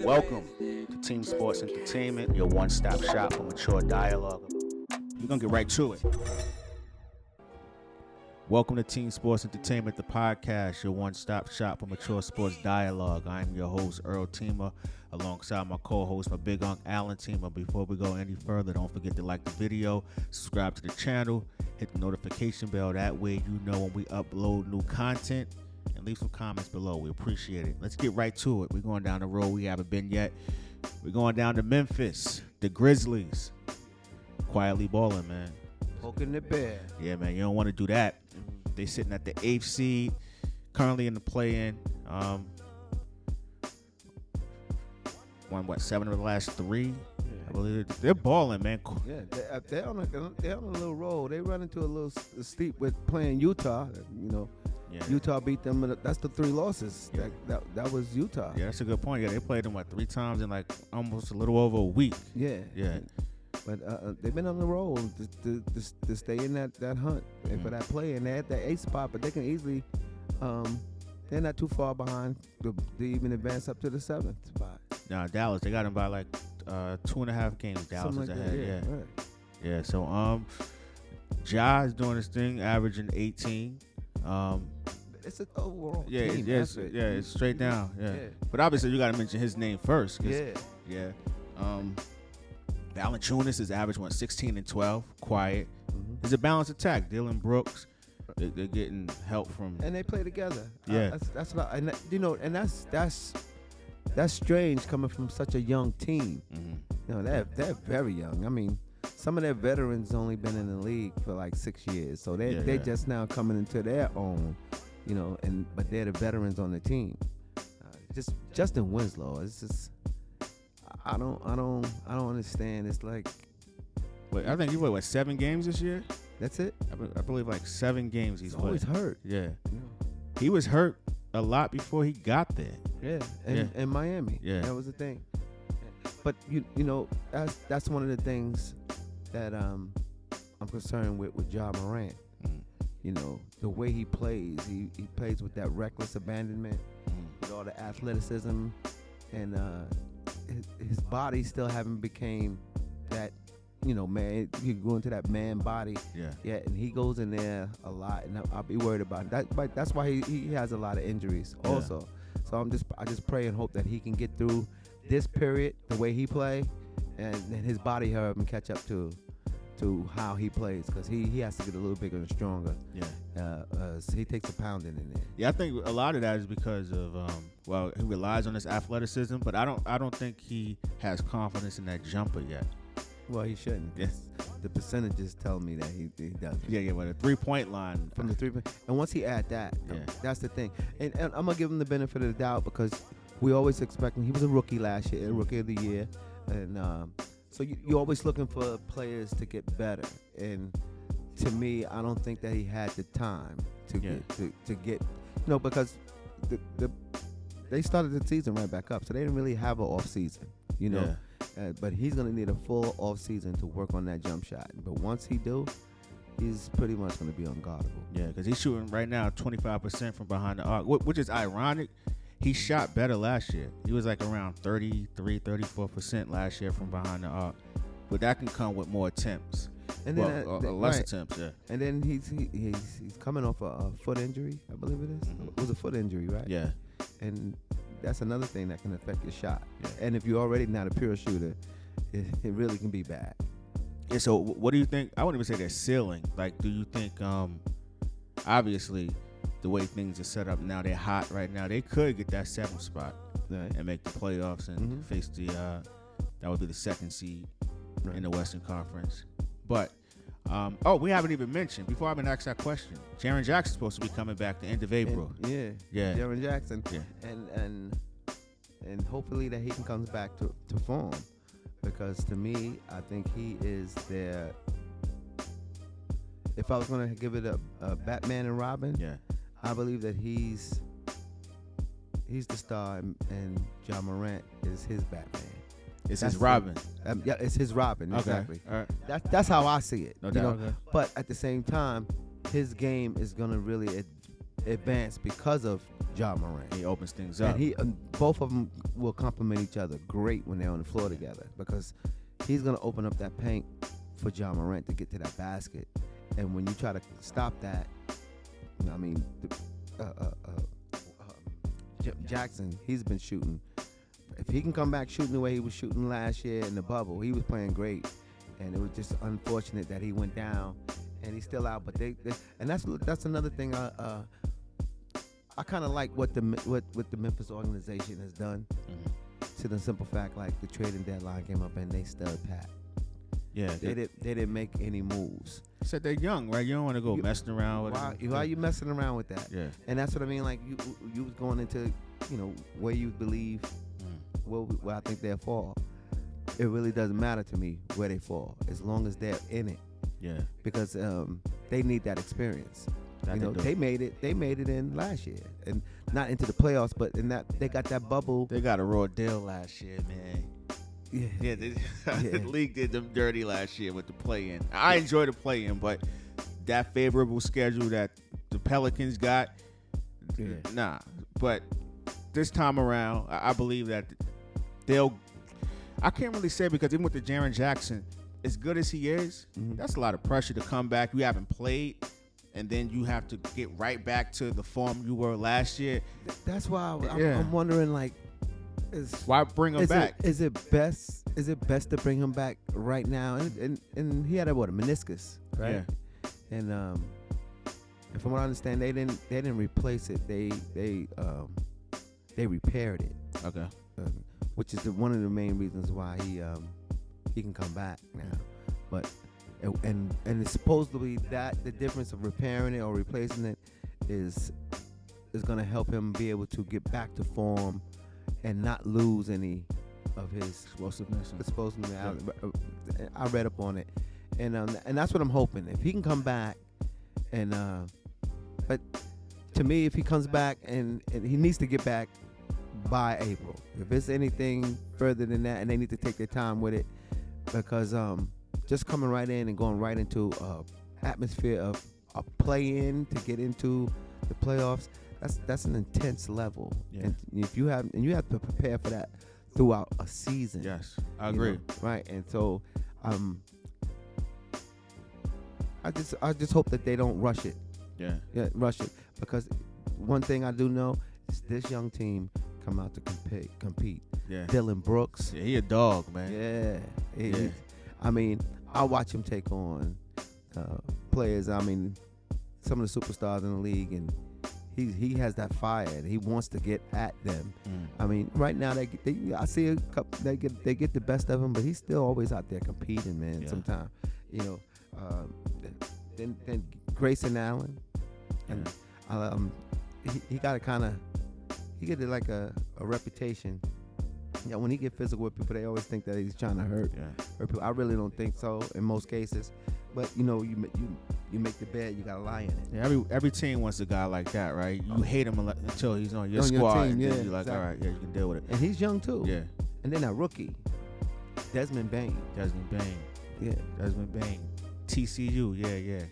Welcome to Team Sports Entertainment, your one-stop shop for mature dialogue. We're going to get right to it. Welcome to Team Sports Entertainment, the podcast, your one-stop shop for mature sports dialogue. I'm your host, Earl Teemer, alongside my co-host, my big uncle, Allen Teemer. Before we go any further, don't forget to like the video, subscribe to the channel, hit the notification bell. That way you know when we upload new content. And leave some comments below. We appreciate it. Let's get right to it. We're going down the road we haven't been yet. We're going down to Memphis. The Grizzlies. Quietly balling, man. Poking the bear. Yeah, man. You don't want to do that. They sitting at the 8th seed. Currently in the play-in. Won, 7 of the last 3? Yeah. I believe they're balling, man. Yeah, they're on a little roll. They run into a little steep with playing Utah, you know. Yeah. Utah beat them. That's the 3 losses. Yeah. That was Utah. Yeah, that's a good point. Yeah, they played them 3 times in almost a little over a week. Yeah. Yeah. But they've been on the roll to stay in that hunt and for that play. And they're at that 8th spot, but they can easily. They're not too far behind to even advance up to the 7th spot. Nah, Dallas. They got them by 2.5 games. Dallas is ahead. Yeah. Right. Yeah. So Ja is doing his thing, averaging 18. It's an overall team. It's straight down. Yeah. But obviously you got to mention his name first. Yeah. Valanciunas is average 16 and 12, quiet. Mm-hmm. It's a balanced attack. Dylan Brooks, they're getting help from, and they play together. Yeah, that's what and that's strange coming from such a young team. Mm-hmm. You know, they're very young. I mean, some of their veterans only been in the league for 6 years, so they're just now coming into their own, you know. But they're the veterans on the team. Just Justin Winslow. It's just I don't understand. It's like, wait, I think he played 7 games this year. That's it. I believe 7 games he's always hurt. Yeah, he was hurt a lot before he got there. Yeah, in Miami. Yeah, that was the thing. But you know that's one of the things that I'm concerned with Ja Morant. You know, the way he plays, he plays with that reckless abandonment, with all the athleticism, and his body still haven't became that, you know, man. You go into that man body. Yeah, and he goes in there a lot, and I'll be worried about that. But that's why he has a lot of injuries also. So I just pray and hope that he can get through this period the way he play, and his body hurt and catch up to how he plays, because he has to get a little bigger and stronger. Yeah. So he takes a pounding in there. Yeah, I think a lot of that is because of he relies on his athleticism, but I don't think he has confidence in that jumper yet. Well, he shouldn't. Yes. The percentages tell me that he doesn't. Yeah, but the 3-point line from the 3-point, and once he add that, that's the thing. And I'm gonna give him the benefit of the doubt, because we always expect him. He was a rookie last year, rookie of the year, and so you're always looking for players to get better. And to me, I don't think that he had the time to get, you know, because they started the season right back up, so they didn't really have an off season, you know. Yeah. But he's gonna need a full off season to work on that jump shot. But once he do, he's pretty much gonna be unguardable. Yeah, because he's shooting right now 25% from behind the arc, which is ironic. He shot better last year. He was around 33, 34% last year from behind the arc. But that can come with more attempts. And then less attempts, yeah. And then he's coming off a foot injury, I believe it is. Mm-hmm. It was a foot injury, right? Yeah. And that's another thing that can affect your shot. Yeah. And if you're already not a pure shooter, it really can be bad. Yeah, so what do you think? I wouldn't even say they're ceiling. Do you think, obviously, the way things are set up now, they're hot right now. They could get that 7th spot and make the playoffs and face that would be the 2nd seed in the Western Conference. But, we haven't even mentioned, before I even asked that question, Jaren Jackson's supposed to be coming back the end of April. Yeah. Jaren Jackson. Yeah. And hopefully that he can come back to form, because to me, I think he is there. If I was going to give it a Batman and Robin, I believe that he's the star, and Ja Morant is his Batman. It's his Robin. It's his Robin. Okay. Exactly. All right. That's how I see it. No doubt. Okay. But at the same time, his game is gonna really advance because of Ja Morant. He opens things up. And both of them will complement each other great when they're on the floor together because he's going to open up that paint for Ja Morant to get to that basket. And when you try to stop that, I mean, Jackson, he's been shooting. If he can come back shooting the way he was shooting last year in the bubble, he was playing great. And it was just unfortunate that he went down, and he's still out. But and that's another thing. I kind of like what the Memphis organization has done. To the simple fact, like the trading deadline came up and they stud pat. Yeah, they didn't make any moves. Said they're young, right? You don't want to go messing around with it. Why are you messing around with that? Yeah, and that's what I mean. Like you was going into, where you believe where I think they'll fall. It really doesn't matter to me where they fall as long as they're in it. Yeah, because they need that experience. They made it in last year, and not into the playoffs, but in that they got that bubble. They got a raw deal last year, man. Yeah, the league did them dirty last year with the play-in. I enjoy the play-in, but that favorable schedule that the Pelicans got, nah. But this time around, I believe that I can't really say because even with the Jaren Jackson, as good as he is, that's a lot of pressure to come back. You haven't played, and then you have to get right back to the form you were last year. That's why I'm wondering, like, why bring him back? Is it best to bring him back right now? And he had a meniscus, right? Yeah. And from what I understand, they didn't replace it. They repaired it. Okay. Which is one of the main reasons why he can come back now. But and it's supposedly that the difference of repairing it or replacing it is going to help him be able to get back to form and not lose any of his explosiveness. I read up on it, and that's what I'm hoping. If he can come back, but to me, if he comes back and he needs to get back by April. If it's anything further than that, and they need to take their time with it, because just coming right in and going right into atmosphere of a play-in to get into the playoffs. That's an intense level, and you have to prepare for that throughout a season. Yes, I agree. Right, and so I just hope that they don't rush it. Yeah, rush it, because one thing I do know is this young team come out to compete. Yeah, Dylan Brooks. Yeah, he a dog, man. Yeah, I mean, I watch him take on players. I mean, some of the superstars in the league, and he has that fire. And he wants to get at them. I mean, right now I see a couple. They get the best of him, but he's still always out there competing, man. Yeah. Sometimes, then Grayson Allen, and he got like a reputation. Yeah, when he get physical with people, they always think that he's trying to hurt people. I really don't think so in most cases. But you make the bed, you gotta lie in it. Yeah, every team wants a guy like that, right? You hate him until he's on your squad, and then you're like, all right, yeah, you can deal with it. And he's young too. Yeah. And then that rookie, Desmond Bane. Yeah, Desmond Bane. TCU, yeah.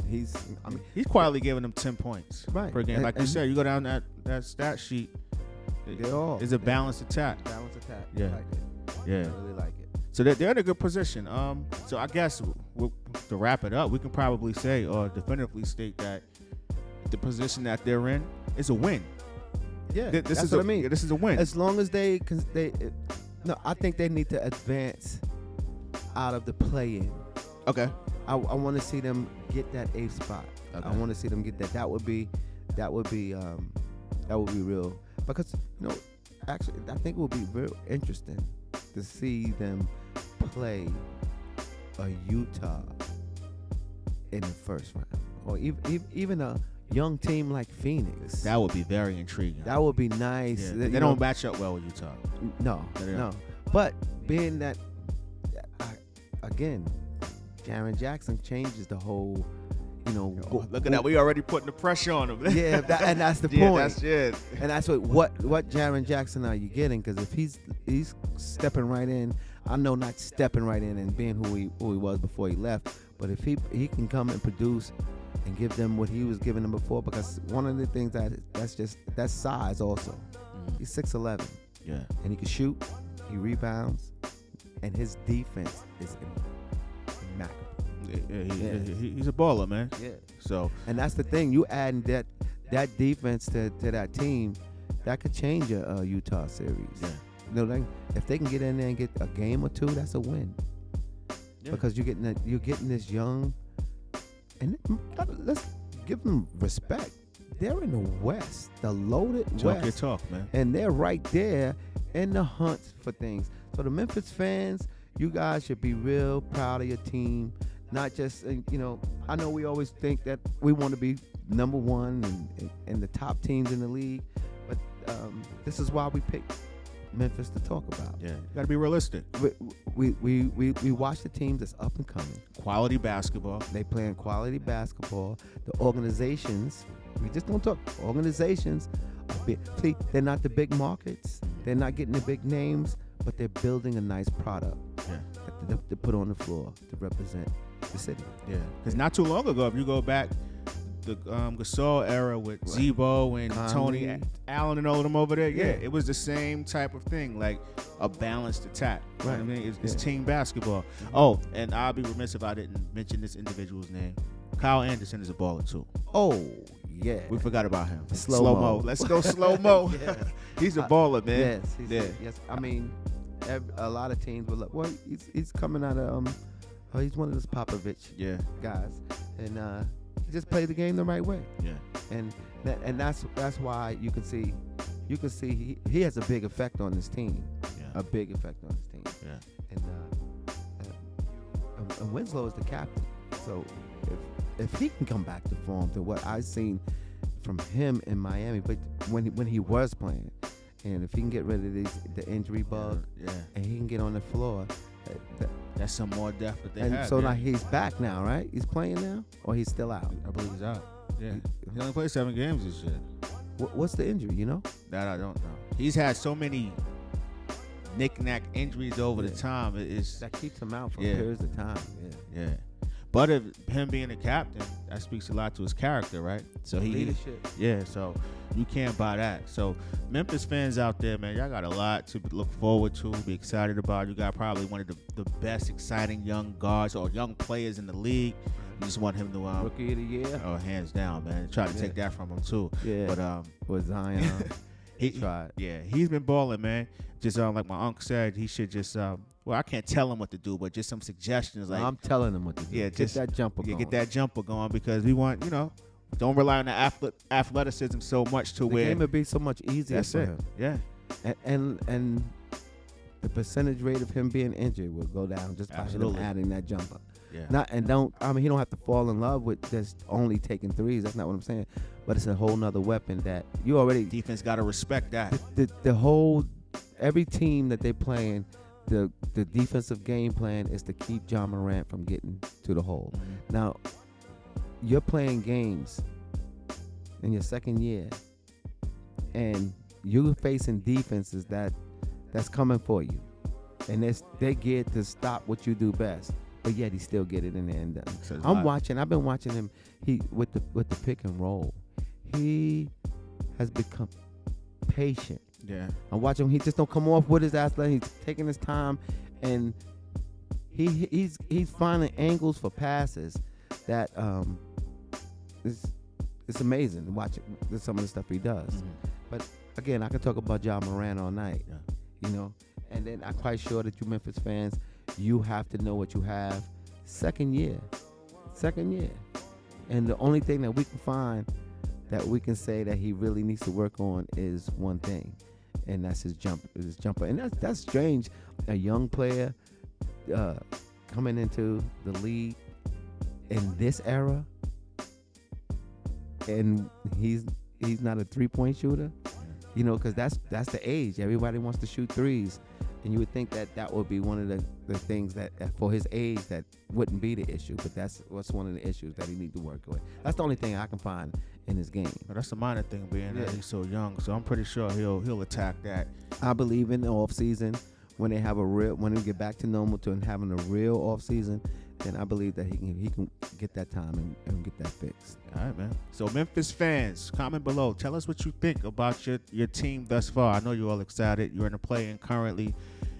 He's quietly giving them 10 points per game. Like you said, you go down that stat sheet. It's a balanced attack. Yeah. I like it. Yeah. I really like it. So they're in a good position. So I guess to wrap it up, we can probably say or definitively state that the position that they're in is a win. Yeah, that's what I mean. This is a win. As long as I think they need to advance out of the play-in. Okay. I want to see them get that 8th spot. Okay. I want to see them get that. That would be real. Because actually, I think it would be real interesting to see them play a Utah in the first round, or even a young team like Phoenix. That would be very intriguing. That would be nice. Yeah, they don't match up well with Utah. No. But being that, again, Jaren Jackson changes the whole. Look at that. We already putting the pressure on him. Yeah, and that's the point. That's it. And that's what Jaren Jackson are you getting? Because if he's stepping right in, I know not stepping right in and being who he was before he left, but if he can come and produce and give them what he was giving them before. Because one of the things that's size also. He's 6'11". Yeah. And he can shoot. He rebounds, and his defense is immaculate. He's a baller, man. Yeah. So, and that's the thing. You adding that defense to that team, that could change a Utah series. Yeah. You know, if they can get in there and get a game or two, that's a win. Yeah. Because you're getting this young, and let's give them respect. They're in the West, the loaded West. Talk, man. And they're right there in the hunt for things. So the Memphis fans, you guys should be real proud of your team. Not just, I know we always think that we want to be number one and the top teams in the league, but this is why we picked Memphis to talk about. Yeah, you got to be realistic. We watch the teams that's up and coming. Quality basketball. They playing quality basketball. The organizations, we just don't talk. Organizations are big. See, they're not the big markets. They're not getting the big names, but they're building a nice product to put on the floor to represent the city. Yeah, because not too long ago, if you go back, the Gasol era with Zebo and Conley. Tony Allen and all of them over there, it was the same type of thing, like a balanced attack. You know what I mean? It's team basketball. Oh, and I'll be remiss if I didn't mention this individual's name. Kyle Anderson is a baller too. Oh, yeah. We forgot about him. Slow-mo. Let's go slow-mo. He's a baller, man. Yes. Yes. I mean, a lot of teams will look. Well, he's coming out of he's one of those Popovich guys, and he just played the game the right way. Yeah. And that's why you can see he has a big effect on this team. Yeah. A big effect on this team. Yeah. And Winslow is the captain, so if he can come back to form to what I've seen from him in Miami, but when he was playing, and if he can get rid of the injury bug, and he can get on the floor, that's some more depth that they and have. So now he's back now, right? He's playing now, or he's still out? I believe he's out. Yeah, he only played 7 games this year. What's the injury? You know? That I don't know. He's had so many knick-knack injuries over the time. That keeps him out for periods of time. Yeah. But if him being a captain, that speaks a lot to his character, right? So leadership. So you can't buy that. So Memphis fans out there, man, y'all got a lot to look forward to, be excited about. You got probably one of the best, exciting young guards or young players in the league. You just want him to Rookie of the Year. Oh, hands down, man. Try to take that from him too. Yeah. But with Zion, he tried. Yeah, he's been balling, man. Just like my uncle said, he should just well, I can't tell him what to do, but just some suggestions. Like I'm telling him what to do. Yeah, get that jumper going. Get that jumper going, because we want, don't rely on the athleticism so much to where the game would be so much easier for him. Yeah, and the percentage rate of him being injured will go down just by him adding that jumper. Yeah. He don't have to fall in love with just only taking threes. That's not what I'm saying. But it's a whole nother weapon that you already defense got to respect that. The whole every team that they playing. The defensive game plan is to keep Ja Morant from getting to the hole. Mm-hmm. Now, you're playing games in your second year, and you're facing defenses that's coming for you, and they're geared to stop what you do best. But yet he still get it in there and done. I've been watching him. He with the pick and roll. He has become patient. Yeah, I'm watching him. He just don't come off with his ass. He's taking his time, and he's finding angles for passes that it's amazing. Watch some of the stuff he does. Mm-hmm. But again, I could talk about Ja Morant all night. Yeah. And then I'm quite sure that you Memphis fans, you have to know what you have. Second year, and the only thing that we can find that we can say that he really needs to work on is one thing. And that's his jumper. And that's strange. A young player coming into the league in this era, and he's not a 3-point shooter. Because that's the age. Everybody wants to shoot threes, and you would think that would be one of the things that for his age that wouldn't be the issue. But that's what's one of the issues that he needs to work with. That's the only thing I can find in his game. But that's a minor thing, being that he's so young. So I'm pretty sure he'll attack that. I believe in the off season when they have when we get back to normal to having a real off season, then I believe that he can get that time and get that fixed. All right, man. So Memphis fans, comment below. Tell us what you think about your team thus far. I know you're all excited. You're in the play-in currently.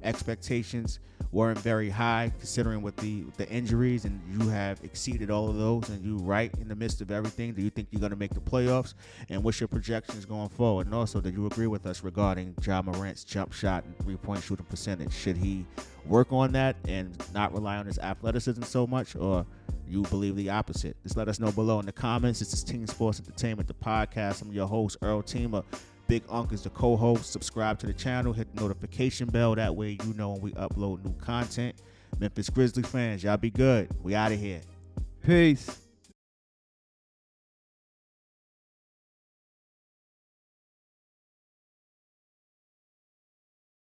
Expectations weren't very high considering with the injuries, and you have exceeded all of those, and you right in the midst of everything. Do you think you're going to make the playoffs? And what's your projections going forward? And also, do you agree with us regarding Ja Morant's jump shot and three-point shooting percentage? Should he work on that and not rely on his athleticism so much, or you believe the opposite? Just let us know below in the comments. This is Team Sports Entertainment, the podcast. I'm your host, Earl Teemer. Big Unc is the co-host. Subscribe to the channel. Hit the notification bell. That way you know when we upload new content. Memphis Grizzlies fans, y'all be good. We out of here. Peace.